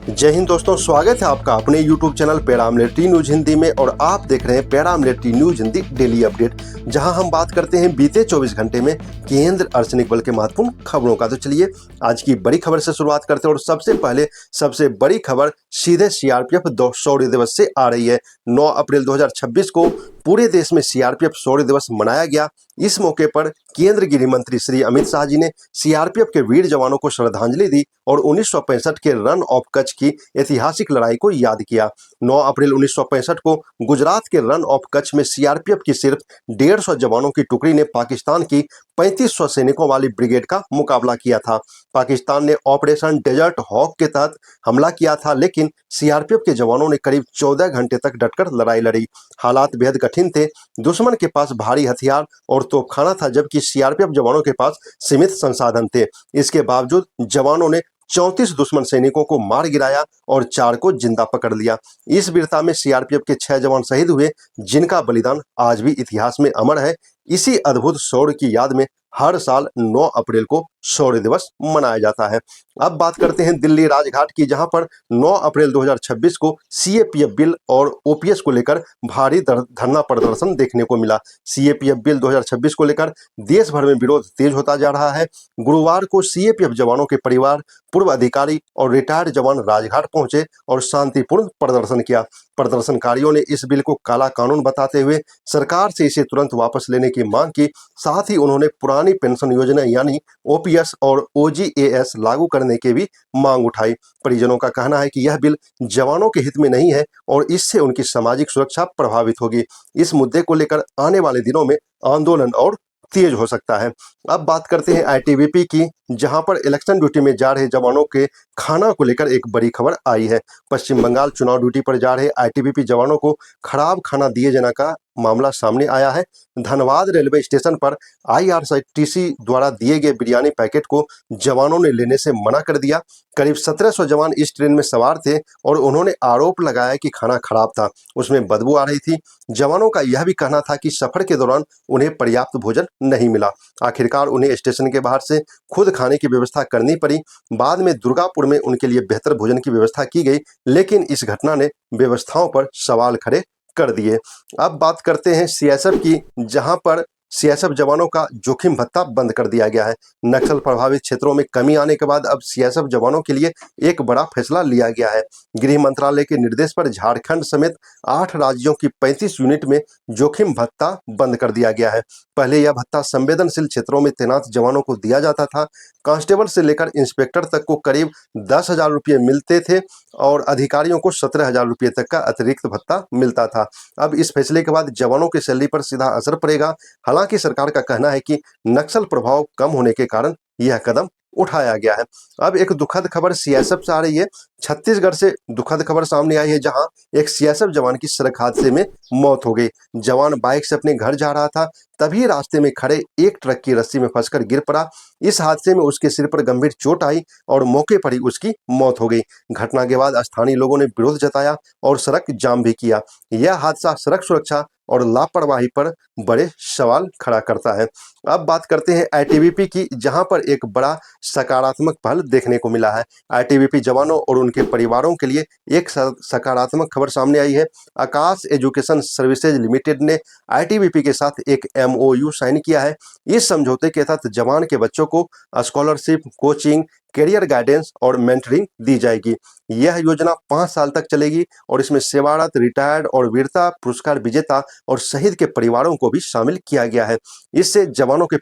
जय हिंद दोस्तों, स्वागत है आपका अपने YouTube channel paramilitary news Hindi में। और आप देख रहे हैं paramilitary news Hindi daily update, जहां हम बात करते हैं बीते 24 घंटे में केंद्र अर्धसैनिक बल के महत्वपूर्ण खबरों का। तो चलिए आज की बड़ी खबर से शुरुआत करते हैं। और सबसे पहले सबसे बड़ी खबर सीधे सीआरपीएफ शौर्य दिवस से आ रही है। 9 अप्रैल 2026 को पूरे देश में सीआरपीएफ शौर्य दिवस मनाया गया। इस मौके पर केंद्रीय गृह मंत्री श्री अमित शाह जी ने सीआरपीएफ के वीर जवानों को श्रद्धांजलि दी और 1965 के रन ऑफ कच्छ की ऐतिहासिक लड़ाई को याद किया। 9 अप्रैल 1965 को गुजरात के रन ऑफ कच्छ में सीआरपीएफ की सिर्फ 150 जवानों की टुकड़ी ने पाकिस्तान की 3500 सैनिकों वाली ब्रिगेड का मुकाबला किया था। पाकिस्तान ने ऑपरेशन डेजर्ट हॉक के तहत हमला किया था, लेकिन सीआरपीएफ के जवानों ने करीब 14 घंटे तक डटकर लड़ाई लड़ी। हालात बेहद कठिन थे। दुश्मन के पास भारी हथियार और तोपखाना था, जबकि सीआरपीएफ जवानों के पास सीमित संसाधन थे। इसके बावजूद जवानों ने 34 दुश्मन सैनिकों को मार गिराया और 4 को जिंदा पकड़ लिया। इस वीरता में सीआरपीएफ के 6 जवान शहीद हुए, जिनका बलिदान आज भी इतिहास में अमर है। इसी अद्भुत शौर्य की याद में हर साल 9 अप्रैल को शौर्य दिवस मनाया जाता है। अब बात करते हैं दिल्ली राजघाट की, जहां पर 9 अप्रैल 2026 को सीएपीएफ बिल और ओपीएस को लेकर भारी धरना प्रदर्शन देखने को मिला। सीएपीएफ बिल 2026 को लेकर देश भर में विरोध तेज होता जा रहा है। गुरुवार को सीएपीएफ जवानों के परिवार, पूर्व अधिकारी और रिटायर्ड जवान राजघाट पहुंचे और शांतिपूर्ण प्रदर्शन किया। प्रदर्शनकारियों ने इस बिल को काला कानून बताते हुए सरकार से इसे तुरंत वापस लेने की मांग की। साथ ही उन्होंने पुरानी पेंशन योजना यानी ओपीएस और ओजीएएस लागू करने की भी मांग उठाई। परिजनों का कहना है कि यह बिल जवानों के हित में नहीं है और इससे उनकी सामाजिक सुरक्षा प्रभावित होगी। इस मुद्दे को लेकर आने वाले दिनों में आंदोलन और तेज हो सकता है। अब बात करते हैं आईटीबीपी की, जहां पर इलेक्शन ड्यूटी में जा रहे जवानों के खाना को लेकर एक बड़ी खबर आई है। पश्चिम बंगाल चुनाव ड्यूटी पर जा रहे आईटीबीपी जवानों को खराब खाना दिए जाने का मामला सामने आया है। धनबाद रेलवे स्टेशन पर आईआरसीटीसी द्वारा दिए गए बिरयानी पैकेट को जवानों ने लेने से मना कर दिया। करीब 1700 जवान इस ट्रेन में सवार थे और उन्होंने आरोप लगाया कि खाना खराब था, उसमें बदबू आ रही थी। जवानों का यह भी कहना था कि सफर के दौरान उन्हें पर्याप्त भोजन नहीं मिला। आखिरकार उन्हें स्टेशन के बाहर से खुद खाने की व्यवस्था करनी पड़ी। बाद में दुर्गापुर में उनके लिए बेहतर भोजन की व्यवस्था की गई, लेकिन इस घटना ने व्यवस्थाओं पर सवाल खड़े कर दिए। अब बात करते हैं सीएसएफ की, जहां पर सीएसएफ जवानों का जोखिम भत्ता बंद कर दिया गया है। नक्सल प्रभावित क्षेत्रों में कमी आने के बाद अब सीएसएफ जवानों के लिए एक बड़ा फैसला लिया गया है। गृह मंत्रालय के निर्देश पर झारखंड समेत 8 राज्यों की 35 यूनिट में जोखिम भत्ता बंद कर दिया गया है। पहले यह भत्ता संवेदनशील क्षेत्रों में तैनात जवानों को दिया जाता था। कांस्टेबल से लेकर इंस्पेक्टर तक को करीब 10,000 रुपये मिलते थे और अधिकारियों को 17,000 रुपये तक का अतिरिक्त भत्ता मिलता था। अब इस फैसले के बाद जवानों की सैलरी पर सीधा असर पड़ेगा। हालांकि सरकार का कहना है कि नक्सल प्रभाव कम होने के कारण यह कदम उठाया गया है। अब एक दुखद खबर सीएसएफ से आ रही है। छत्तीसगढ़ से दुखद खबर सामने आई है, जहां एक सीएसएफ जवान की सड़क हादसे में मौत हो गई। जवान बाइक से अपने घर जा रहा था, तभी रास्ते में खड़े एक ट्रक की रस्सी में फंसकर गिर पड़ा। इस हादसे में उसके सिर पर गंभीर चोट आई और मौके पर ही उसकी मौत हो गई। घटना के बाद स्थानीय लोगों ने विरोध जताया और सड़क जाम भी किया। यह हादसा सड़क सुरक्षा और लापरवाही पर बड़े सवाल खड़ा करता है। अब बात करते हैं आईटीबीपी की, जहां पर एक बड़ा सकारात्मक पहल देखने को मिला है। आईटीबीपी जवानों और उनके परिवारों के लिए एक सकारात्मक खबर सामने आई है। आकाश एजुकेशन सर्विसेज लिमिटेड ने आईटीबीपी के साथ एक एमओयू साइन किया है। इस समझौते के तहत जवान के बच्चों को स्कॉलरशिप, कोचिंग, करियर गाइडेंस और मेंटरिंग दी जाएगी। यह योजना 5 साल तक चलेगी और इसमें सेवारत, रिटायर्ड और वीरता पुरस्कार विजेता और शहीद के परिवारों को भी शामिल किया गया है। इससे जवानों के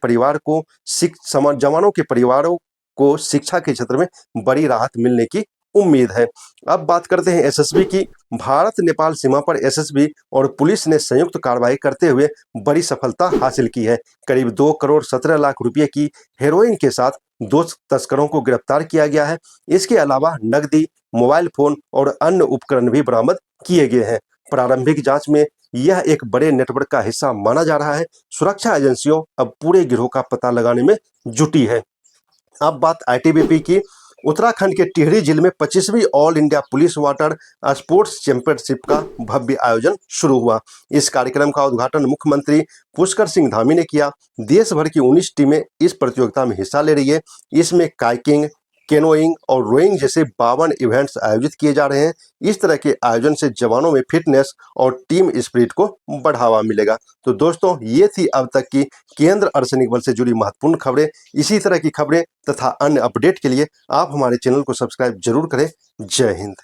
परिवारों को शिक्षा के क्षेत्र में बड़ी राहत मिलने की उम्मीद है। अब बात करते हैं एसएसबी की। भारत नेपाल सीमा पर एसएसबी और पुलिस ने संयुक्त कार्रवाई करते हुए बड़ी सफलता हासिल की है। करीब 2 करोड़ 17 लाख रुपए की हेरोइन के साथ 2 तस्करों को गिरफ्तार किया गया है। इसके अलावा नकदी, मोबाइल फोन और अन्य उपकरण भी बरामद किए गए हैं। प्रारंभिक जांच में यह एक बड़े नेटवर्क का हिस्सा माना जा रहा है। सुरक्षा एजेंसियों अब पूरे गिरोह का पता लगाने में जुटी है। अब बात आईटीबीपी की। उत्तराखंड के टिहरी जिले में 25वीं all India police water sports championship का भव्य आयोजन शुरू हुआ। इस कार्यक्रम का उद्घाटन मुख्यमंत्री पुष्कर सिंह धामी ने किया। देश भर की 19 टीमें इस प्रतियोगिता में हिस्सा ले रही है। इसमें काइकिंग, कैनोइंग और रोइंग जैसे 52 इवेंट्स आयोजित किए जा रहे हैं। इस तरह के आयोजन से जवानों में फिटनेस और टीम स्पिरिट को बढ़ावा मिलेगा। तो दोस्तों, ये थी अब तक की केंद्र अर्धसैनिक बल से जुड़ी महत्वपूर्ण खबरें। इसी तरह की खबरें तथा अन्य अपडेट के लिए आप हमारे चैनल को सब्सक्राइब जरूर करें। जय हिंद।